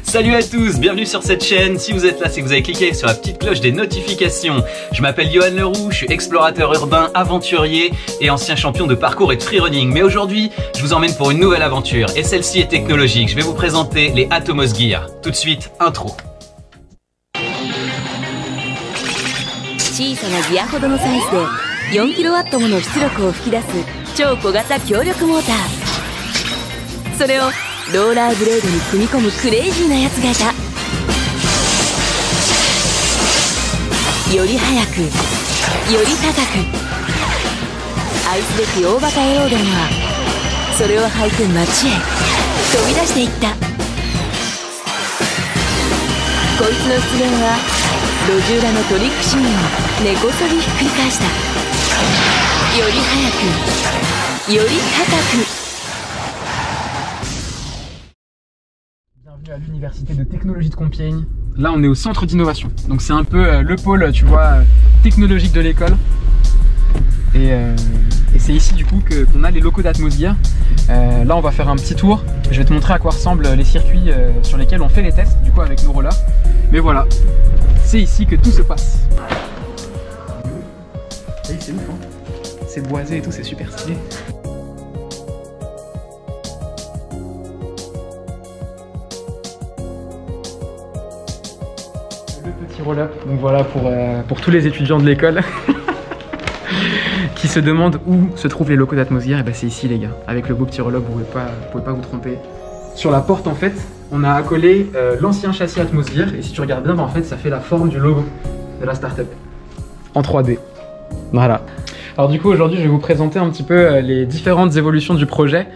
Salut à tous, bienvenue sur cette chaîne. Si vous êtes là, c'est que vous avez cliqué sur la petite cloche des notifications. Je m'appelle Yohan Leroux, je suis explorateur urbain, aventurier et ancien champion de parcours et de freerunning. Mais aujourd'hui, je vous emmène pour une nouvelle aventure et celle-ci est technologique. Je vais vous présenter les Atomos Gear. Tout de suite, intro. 小さなギアほどのサイズで 4kW もの出力を吹き出す超小型強力モーター。それをローラーブレードに組み込むクレイジーなやつがいた。より速く、より高く、愛すべき大バカ野郎どもはそれを履いて街へ飛び出していった。こいつの出現は路地裏のトリックシーンを根こそぎひっくり返した。より速く、より高く。Bienvenue à l'université de technologie de Compiègne. Là on est au centre d'innovation, donc c'est un peu le pôle, tu vois, technologique de l'école. Et c'est ici du coup qu'on a les locaux d'Atomos Gear. Là on va faire un petit tour, je vais te montrer à quoi ressemblent les circuits sur lesquels on fait les tests du coup avec nos rollers. Mais voilà, c'est ici que tout se passe. Oui, c'est ouf, hein. C'est boisé et tout, c'est super stylé. Le petit roll-up, donc voilà pour tous les étudiants de l'école qui se demandent où se trouvent les locaux d'Atomos Gear. Et bah c'est ici les gars, avec le beau petit roll-up, vous pouvez pas vous tromper. Sur la porte en fait, on a accolé l'ancien châssis Atomos Gear et si tu regardes bien, bah, en fait ça fait la forme du logo de la startup en 3D. Voilà. Alors du coup aujourd'hui je vais vous présenter un petit peu les différentes évolutions du projet.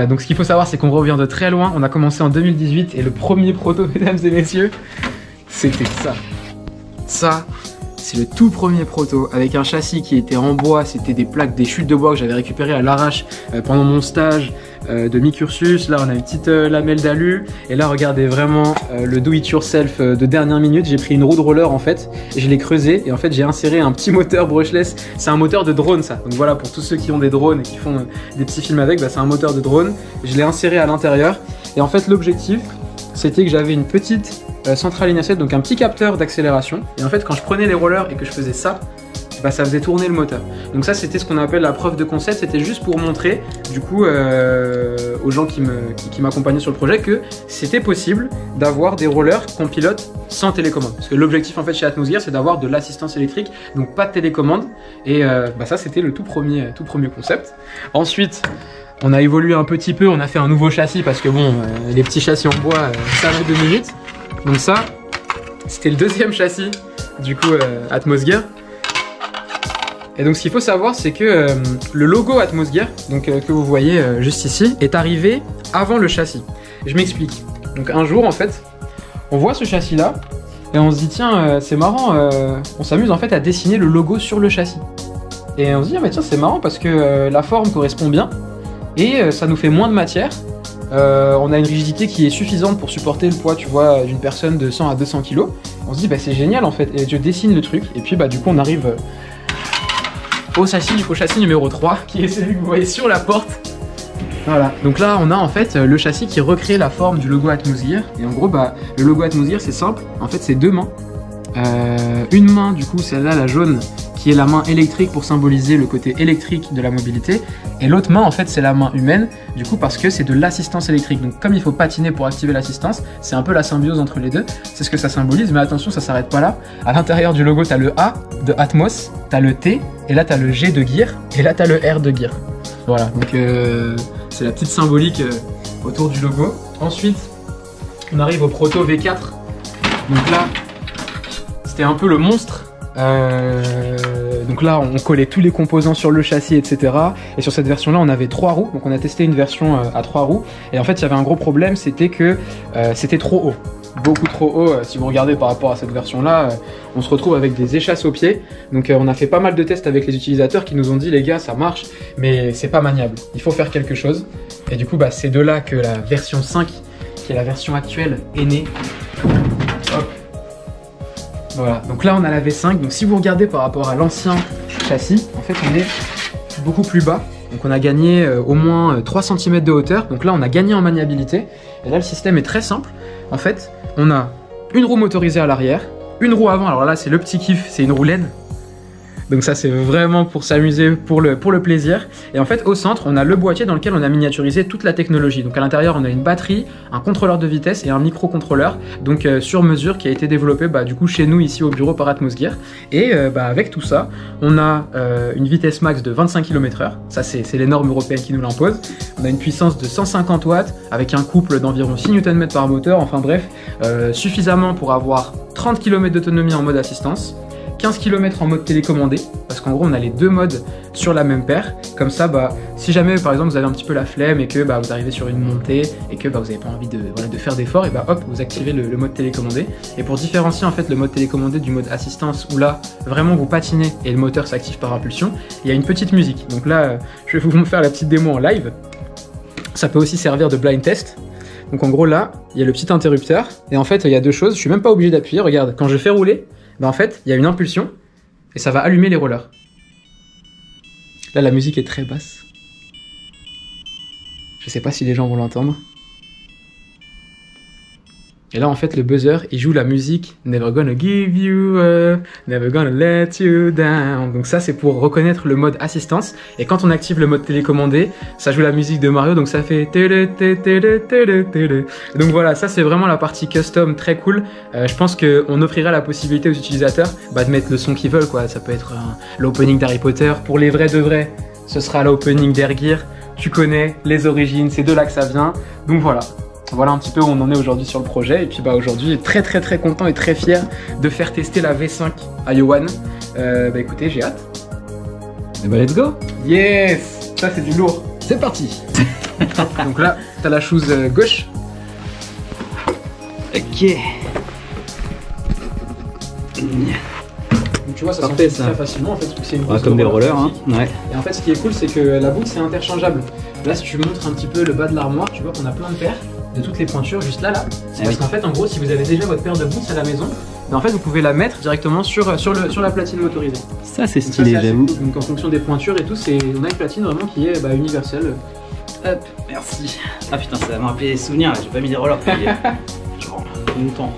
Donc ce qu'il faut savoir c'est qu'on revient de très loin. On a commencé en 2018 et le premier proto, mesdames et messieurs, c'était ça. Ça, c'est le tout premier proto avec un châssis qui était en bois. C'était des plaques, des chutes de bois que j'avais récupérées à l'arrache pendant mon stage de mi-cursus. Là on a une petite lamelle d'alu et là regardez vraiment le do it yourself de dernière minute. J'ai pris une roue de roller en fait et je l'ai creusé et en fait j'ai inséré un petit moteur brushless. C'est un moteur de drone ça, donc voilà pour tous ceux qui ont des drones et qui font des petits films avec, bah, c'est un moteur de drone. Je l'ai inséré à l'intérieur et en fait l'objectif c'était que j'avais une petite centrale inertielle, donc un petit capteur d'accélération et en fait quand je prenais les rollers et que je faisais ça, bah, ça faisait tourner le moteur. Donc ça c'était ce qu'on appelle la preuve de concept. C'était juste pour montrer du coup aux gens qui m'accompagnaient sur le projet que c'était possible d'avoir des rollers qu'on pilote sans télécommande. Parce que l'objectif en fait chez Atomos Gear c'est d'avoir de l'assistance électrique, donc pas de télécommande. Et bah, ça c'était le tout premier concept. Ensuite on a évolué un petit peu, on a fait un nouveau châssis parce que bon, les petits châssis en bois ça va 2 minutes. Donc ça c'était le deuxième châssis du coup Atomos Gear. Et donc ce qu'il faut savoir c'est que le logo Atomos Gear, donc que vous voyez juste ici, est arrivé avant le châssis. Je m'explique. Donc un jour en fait, on voit ce châssis là et on se dit tiens c'est marrant, on s'amuse en fait à dessiner le logo sur le châssis. Et on se dit ah, mais tiens c'est marrant parce que la forme correspond bien et ça nous fait moins de matière. On a une rigidité qui est suffisante pour supporter le poids tu vois d'une personne de 100 à 200 kg. On se dit bah c'est génial en fait et je dessine le truc et puis bah du coup on arrive au châssis numéro 3 qui est celui que vous voyez sur la porte. Voilà, donc là on a en fait le châssis qui recrée la forme du logo Atomos Gear. Et en gros bah le logo Atomos Gear c'est simple, en fait c'est 2 mains. Une main du coup celle-là la jaune qui est la main électrique pour symboliser le côté électrique de la mobilité. Et l'autre main en fait c'est la main humaine du coup parce que c'est de l'assistance électrique. Donc comme il faut patiner pour activer l'assistance, c'est un peu la symbiose entre les deux. C'est ce que ça symbolise, mais attention ça s'arrête pas là. À l'intérieur du logo t'as le A de Atmos, t'as le T et là t'as le G de Gear et là t'as le R de Gear. Voilà donc c'est la petite symbolique autour du logo. Ensuite on arrive au proto V4. Donc là c'était un peu le monstre. Donc là on collait tous les composants sur le châssis etc. Et sur cette version là on avait 3 roues. Donc on a testé une version à 3 roues. Et en fait il y avait un gros problème, c'était que c'était trop haut. Beaucoup trop haut. Si vous regardez par rapport à cette version là, on se retrouve avec des échasses aux pieds. Donc on a fait pas mal de tests avec les utilisateurs qui nous ont dit les gars ça marche mais c'est pas maniable, il faut faire quelque chose. Et du coup bah, c'est de là que la version 5 qui est la version actuelle est née. Hop. Voilà, donc là on a la V5, donc si vous regardez par rapport à l'ancien châssis, en fait on est beaucoup plus bas. Donc on a gagné au moins 3 cm de hauteur. Donc là on a gagné en maniabilité. Et là le système est très simple. En fait, on a une roue motorisée à l'arrière, une roue avant. Alors là c'est le petit kiff, c'est une roue LED. Donc ça c'est vraiment pour s'amuser, pour le plaisir. Et en fait au centre on a le boîtier dans lequel on a miniaturisé toute la technologie. Donc à l'intérieur on a une batterie, un contrôleur de vitesse et un microcontrôleur donc sur mesure qui a été développé du coup chez nous ici au bureau par Atmos Gear. Et avec tout ça on a une vitesse max de 25 km/h. Ça c'est les normes européennes qui nous l'imposent. On a une puissance de 150 watts avec un couple d'environ 6 Nm par moteur. Enfin bref, suffisamment pour avoir 30 km d'autonomie en mode assistance. 15 km en mode télécommandé, parce qu'en gros on a les deux modes sur la même paire. Comme ça, si jamais par exemple vous avez un petit peu la flemme et que vous arrivez sur une montée et que vous n'avez pas envie de faire d'effort, et hop, vous activez le mode télécommandé. Et pour différencier en fait le mode télécommandé du mode assistance, où là vraiment vous patinez et le moteur s'active par impulsion, il y a une petite musique. Donc là, je vais vous faire la petite démo en live. Ça peut aussi servir de blind test. Donc en gros là, il y a le petit interrupteur et en fait il y a deux choses. Je suis même pas obligé d'appuyer. Regarde, quand je fais rouler, en fait, il y a une impulsion et ça va allumer les rollers. Là, la musique est très basse. Je sais pas si les gens vont l'entendre. Et là, en fait, le buzzer, il joue la musique Never gonna give you up, never gonna let you down. Donc ça, c'est pour reconnaître le mode assistance. Et quand on active le mode télécommandé, ça joue la musique de Mario, donc ça fait... Donc voilà, ça, c'est vraiment la partie custom très cool. Je pense qu'on offrira la possibilité aux utilisateurs de mettre le son qu'ils veulent, quoi. Ça peut être l'opening d'Harry Potter. Pour les vrais de vrais, ce sera l'opening d'Air Gear. Tu connais les origines, c'est de là que ça vient. Donc voilà. Voilà un petit peu où on en est aujourd'hui sur le projet. Et puis aujourd'hui, très content et très fier de faire tester la V5 à Yoann. Écoutez, j'ai hâte. Et let's go. Yes. Ça c'est du lourd. C'est parti. Donc là, t'as la chose gauche. Ok. Donc, tu vois, ça s'enfuit très facilement en fait, parce que c'est une boucle comme des rollers. Hein. Ouais. Et en fait, ce qui est cool, c'est que la boucle c'est interchangeable. Là, si tu montres un petit peu le bas de l'armoire, tu vois qu'on a plein de paires de toutes les pointures juste là. C'est parce qu'en fait, en gros, si vous avez déjà votre paire de boots à la maison, en fait, vous pouvez la mettre directement sur la platine motorisée. Ça, c'est stylé, j'avoue. Cool. Donc en fonction des pointures et tout, on a une platine vraiment qui est universelle. Hop, merci. Ah putain, ça va me rappeler des souvenirs. J'ai pas mis des rollers depuis longtemps.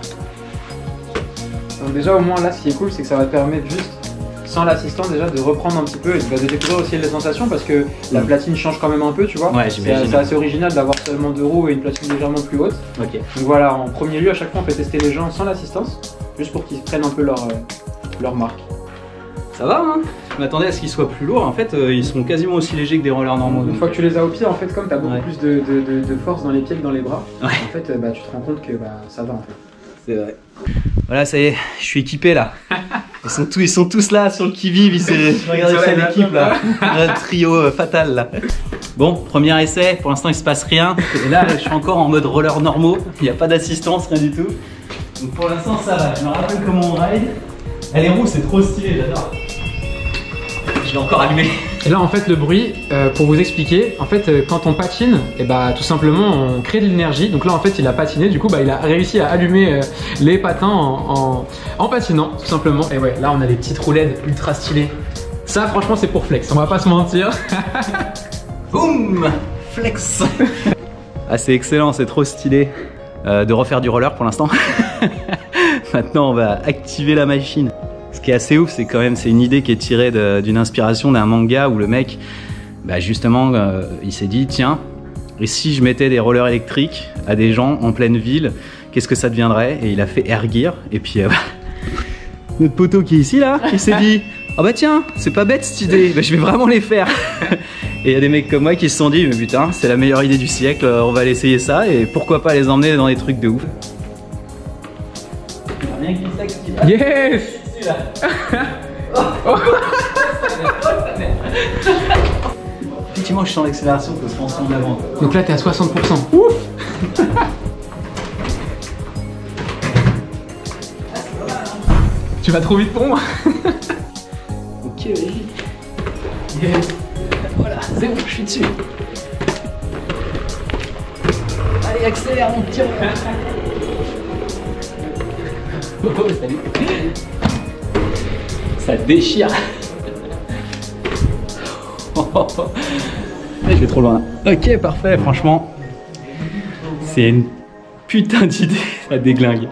Donc déjà, au moins là, ce qui est cool, c'est que ça va te permettre juste, sans l'assistant déjà, de reprendre un petit peu et de découvrir aussi les sensations parce que la platine change quand même un peu, tu vois. Ouais, j'imagine. C'est assez original d'avoir seulement 2 roues et une platine légèrement plus haute. Ok. Donc voilà, en premier lieu, à chaque fois, on fait tester les gens sans l'assistance, juste pour qu'ils prennent un peu leur marque. Ça va, hein. Je m'attendais à ce qu'ils soient plus lourds. En fait, ils sont quasiment aussi légers que des rollers normaux. Une fois que tu les as au pied, en fait, comme tu as beaucoup plus de force dans les pieds que dans les bras, ouais. En fait, tu te rends compte que ça va en fait. C'est vrai. Voilà, ça y est, je suis équipé là. Ils sont tous là sur le qui-vive. Regardez ça, l'équipe là. Le trio fatal là. Bon, premier essai. Pour l'instant, il se passe rien. Et là, je suis encore en mode roller normaux. Il n'y a pas d'assistance, rien du tout. Donc pour l'instant, ça va. Je me rappelle comment on ride. Les roues, c'est trop stylé, j'adore. Je l'ai encore allumé. Et là en fait le bruit, pour vous expliquer, en fait quand on patine, tout simplement on crée de l'énergie. Donc là en fait il a patiné, du coup il a réussi à allumer les patins en patinant tout simplement. Et ouais, là on a les petites roulettes ultra stylées. Ça franchement c'est pour flex, on va pas se mentir. Boum, flex. Ah c'est excellent, c'est trop stylé de refaire du roller pour l'instant. Maintenant on va activer la machine. Ce qui est assez ouf, c'est une idée qui est tirée d'une inspiration d'un manga où le mec, justement, il s'est dit tiens, et si je mettais des rollers électriques à des gens en pleine ville, qu'est-ce que ça deviendrait? Et il a fait Air Gear. Et puis notre poteau qui est ici là, il s'est dit ah bah tiens, c'est pas bête cette idée, je vais vraiment les faire. Et il y a des mecs comme moi qui se sont dit mais putain, c'est la meilleure idée du siècle, on va l'essayer ça et pourquoi pas les emmener dans des trucs de ouf. Yes. Effectivement, je sens l'accélération que se penser en avant. Donc là, t'es à 60%. Ouf. Tu vas trop vite pour moi. Ok, vas-y. Yes. Voilà, c'est bon, je suis dessus. Allez, accélère mon petit. Oh, salut. Ça déchire. Je vais trop loin. Ok, parfait, franchement. C'est une putain d'idée, ça déglingue.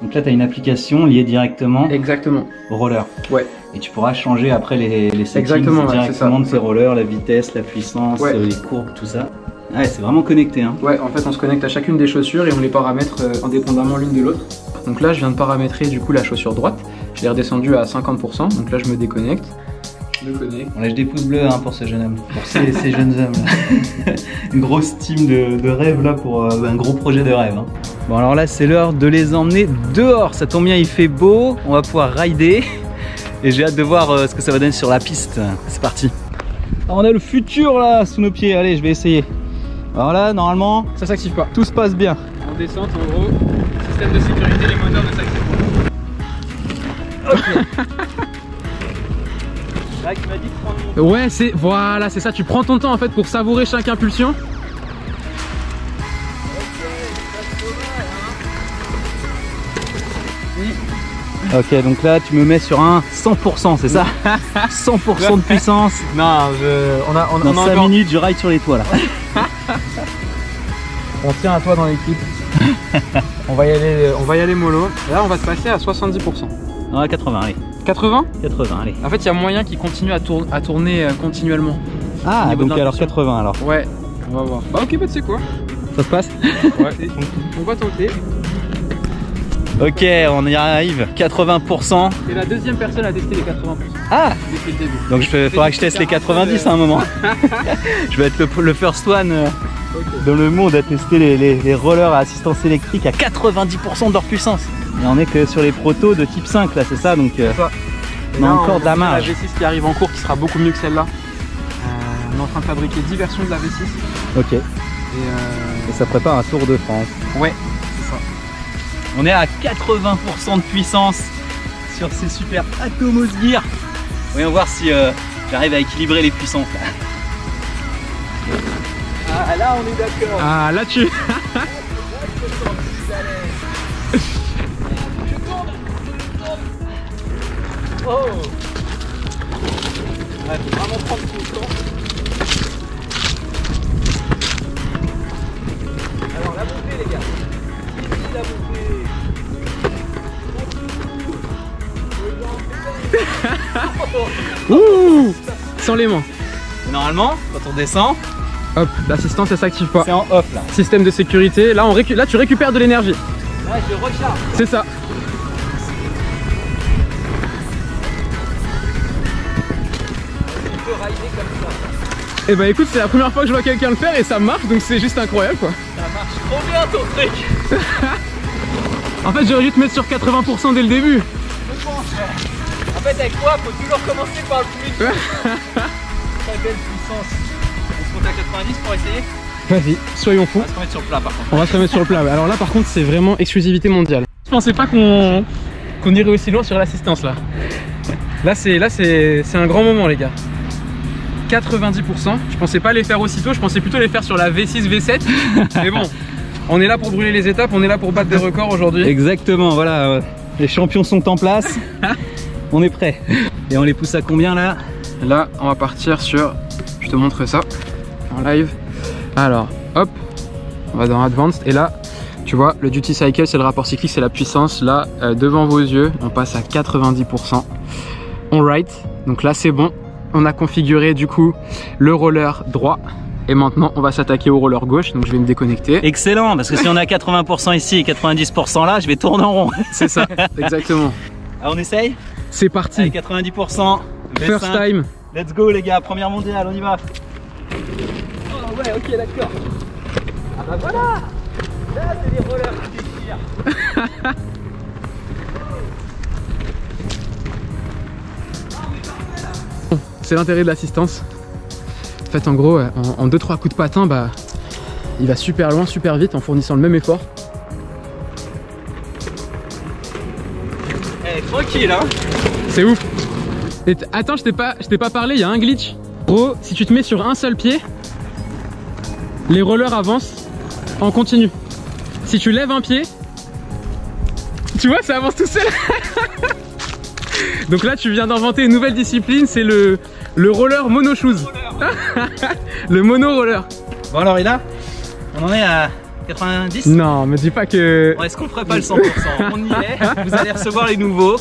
Donc là, tu as une application liée directement Exactement. au roller. Ouais. Et tu pourras changer après les settings Exactement, ouais, directement c'est de ça. tes rollers, la vitesse, la puissance, Ouais. les courbes, tout ça. Ouais, c'est vraiment connecté. Hein. Ouais, en fait, on se connecte à chacune des chaussures et on les paramètre indépendamment l'une de l'autre. Donc là, je viens de paramétrer du coup la chaussure droite. Je l'ai redescendu à 50%. Donc là, je me déconnecte. On lâche des pouces bleus hein, pour ce jeune homme, pour ces jeunes hommes. Là. Une grosse team de rêve là pour un gros projet de rêve. Hein. Bon alors là c'est l'heure de les emmener dehors, ça tombe bien, il fait beau, on va pouvoir rider et j'ai hâte de voir ce que ça va donner sur la piste. C'est parti. Alors, on a le futur là sous nos pieds, allez je vais essayer. Alors là normalement Ça s'active pas. tout se passe bien. En descente, en gros, système de sécurité, les moteurs ne s'activent pas. Là tu m'as dit de prendre mon... Ouais, voilà, c'est ça. Tu prends ton temps en fait pour savourer chaque impulsion. Ok donc là tu me mets sur un 100%, c'est ça? 100% de puissance. Non, Dans 5 minutes je ride sur les toits là. On tient à toi dans l'équipe. on va y aller mollo. Là, on va se passer à 70%. Ouais 80 allez. 80? 80 allez. En fait, il y a moyen qu'il continue à tourner continuellement. Ah Niveau donc alors d'impulsion. 80 alors. Ouais, on va voir. Bah ok, bah tu sais quoi? Ça se passe? Ouais, on va tenter. Ok, on y arrive, 80%. Et la deuxième personne a testé les 80%. Ah, Depuis le début. donc il faudra que je teste les 90 à un moment. Je vais être le first one dans le monde à tester les rollers à assistance électrique à 90% de leur puissance. Et on est que sur les protos de type 5 là, c'est ça, donc on a encore de la marge. La V6 qui arrive en cours qui sera beaucoup mieux que celle-là. On est en train de fabriquer 10 versions de la V6. Ok, et ça prépare un Tour de France. Ouais, c'est ça. On est à 80% de puissance sur ces super Atomos Gear. Voyons voir si j'arrive à équilibrer les puissances. Ah là on est d'accord. Ah là tu... Oh ouais, faut vraiment prendre son temps. Alors la montée les gars. Ici la montée. Ouh, sans les mains. Normalement, quand on descend, Hop, l'assistance elle s'active pas. c'est en off là. Système de sécurité, là, là tu récupères de l'énergie. Là je recharge. C'est ça. Il peut rider comme ça. Et bah écoute, c'est la première fois que je vois quelqu'un le faire et ça marche, donc c'est juste incroyable quoi. Ça marche trop bien ton truc. En fait, j'aurais dû te mettre sur 80% dès le début. Je pense. En fait avec toi, faut toujours commencer par le plus. Très belle puissance. On se monte à 90 pour essayer. Vas-y, soyons fous. On va se remettre sur le plat par contre. On va se remettre sur le plat. Alors là, par contre, c'est vraiment exclusivité mondiale. Je pensais pas qu'on irait aussi loin sur l'assistance là. Là, c'est un grand moment, les gars. 90%. Je pensais pas les faire aussitôt. Je pensais plutôt les faire sur la V6, V7. Mais bon, on est là pour brûler les étapes. On est là pour battre des records aujourd'hui. Exactement, voilà. Les champions sont en place. On est prêt. Et on les pousse à combien là? Là, on va partir sur... Je te montre ça en live. Alors, hop, on va dans Advanced. Et là, tu vois, le Duty Cycle, c'est le rapport cyclique, c'est la puissance. Là, devant vos yeux, on passe à 90%. On ride. Donc là, c'est bon. On a configuré du coup le roller droit. Et maintenant, on va s'attaquer au roller gauche. Donc, je vais me déconnecter. Excellent, parce que si on a 80% ici et 90% là, je vais tourner en rond. C'est ça, exactement. Alors on essaye? C'est parti. Allez, 90%. First V5. time. Let's go les gars, première mondiale, on y va. Oh ouais, ok, d'accord. Ah bah voilà. Là, c'est les rollers qui déchirent. C'est l'intérêt de l'assistance. En fait, en gros, en 2-3 coups de patin, bah, il va super loin, super vite en fournissant le même effort. Eh, tranquille hein. C'est ouf. Et attends, je t'ai pas parlé, il y a un glitch. Gros, si tu te mets sur un seul pied, les rollers avancent en continu. Si tu lèves un pied, tu vois, ça avance tout seul. Donc là, tu viens d'inventer une nouvelle discipline, c'est le roller mono shoes. Le mono-roller. Bon alors et là, on en est à 90. Non, me dis pas que... Bon, est-ce qu'on ferait pas le 100%? On y est, vous allez recevoir les nouveaux.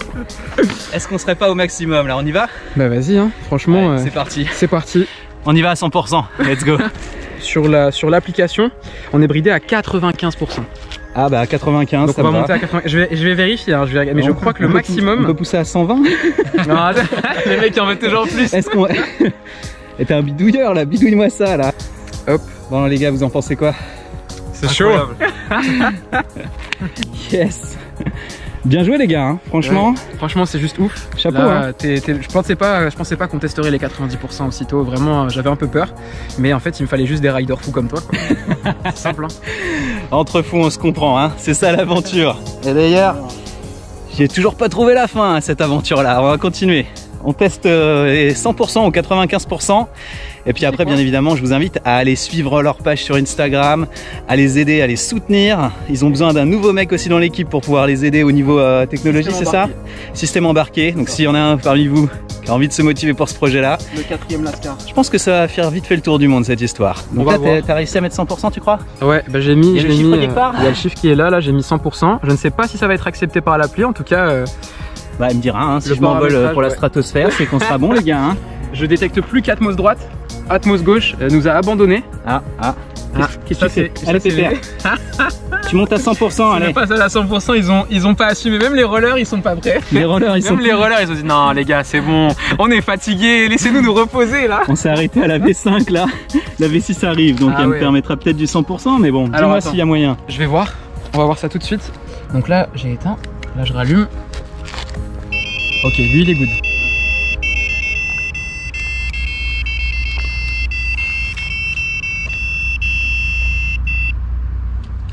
Est-ce qu'on serait pas au maximum là? On y va? Bah vas-y, hein. Franchement, c'est parti. C'est parti. On y va à 100%, let's go. Sur l'application, on est bridé à 95%. Ah bah à 95, donc ça on va va. monter à 80. Je vais vérifier, hein, mais je crois que le maximum... On peut pousser à 120. Non, les mecs en veulent toujours plus. Est-ce qu'on... Et t'es un bidouilleur là, bidouille-moi ça là. Hop. Bon les gars, vous en pensez quoi? C'est chaud. Yes. Bien joué les gars, hein. Franchement. Ouais. Franchement c'est juste ouf. Chapeau. Là, hein. Je pensais pas qu'on testerait les 90% aussitôt. Vraiment, j'avais un peu peur. Mais en fait, il me fallait juste des riders fous comme toi. C'est simple. Hein. Entre fous, on se comprend. Hein. C'est ça l'aventure. Et d'ailleurs, j'ai toujours pas trouvé la fin à cette aventure-là. On va continuer. On teste les 100% ou 95%. Et puis après, bien évidemment, je vous invite à aller suivre leur page sur Instagram, à les aider, à les soutenir. Ils ont besoin d'un nouveau mec aussi dans l'équipe pour pouvoir les aider au niveau technologie, c'est ça? Système embarqué. Donc s'il y en a un parmi vous qui a envie de se motiver pour ce projet-là, le 4e Lascar. je pense que ça va faire vite fait le tour du monde cette histoire. Donc là, t'as réussi à mettre 100%, tu crois? Ouais, bah j'ai mis. Il y a le chiffre quelque part. Il y a le chiffre qui est là, j'ai mis 100%. Je ne sais pas si ça va être accepté par l'appli, en tout cas. Bah, il me dira, hein, si je m'envole pour la stratosphère, c'est qu'on sera bon les gars. Hein. Je détecte plus qu'Atmos droite. Atmos gauche nous a abandonné. Qu'est-ce que tu fais? Allez Pépère. Tu montes à 100%, allez. On passe à 100%, ils ont pas assumé, même les rollers ils sont pas prêts. Les rollers ils sont Même les rollers ils ont dit non les gars c'est bon, on est fatigués, laissez-nous nous reposer là. On s'est arrêté à la V5 là, la V6 arrive donc elle me permettra peut-être du 100% mais bon, dis-moi s'il y a moyen. Je vais voir, on va voir ça tout de suite. Donc là j'ai éteint, là je rallume. Ok, lui il est good.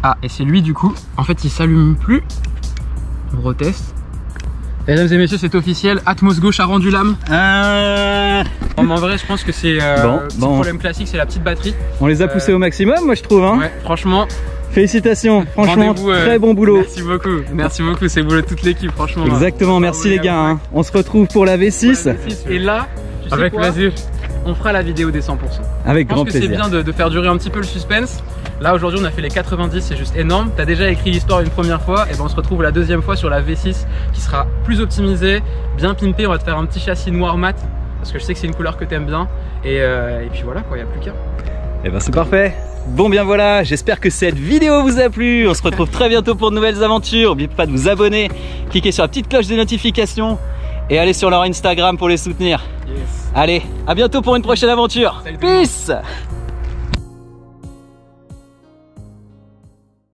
Ah, et c'est lui du coup, en fait il s'allume plus. On reteste. Mesdames et messieurs, c'est officiel, Atmos gauche a rendu l'âme. En vrai, je pense que c'est bon. Problème classique, c'est la petite batterie. On les a poussés au maximum, moi je trouve. Hein. Ouais, franchement. Félicitations, franchement, très bon boulot. Merci beaucoup, c'est le boulot de toute l'équipe, franchement. Exactement, merci les gars. Hein. On se retrouve pour la V6. Et là, avec vas-y, on fera la vidéo des 100%. Avec grand plaisir. Je pense que c'est bien de faire durer un petit peu le suspense. Là aujourd'hui on a fait les 90, c'est juste énorme. T'as déjà écrit l'histoire une première fois, et ben on se retrouve la deuxième fois sur la V6 qui sera plus optimisée, bien pimpée. On va te faire un petit châssis noir mat parce que je sais que c'est une couleur que t'aimes bien. Et puis voilà quoi, il n'y a plus qu'à. Et ben c'est parfait. Bon bien voilà, j'espère que cette vidéo vous a plu. On se retrouve très bientôt pour de nouvelles aventures. N'oubliez pas de vous abonner, cliquez sur la petite cloche des notifications et allez sur leur Instagram pour les soutenir. Yes. Allez, à bientôt pour une prochaine aventure. Peace.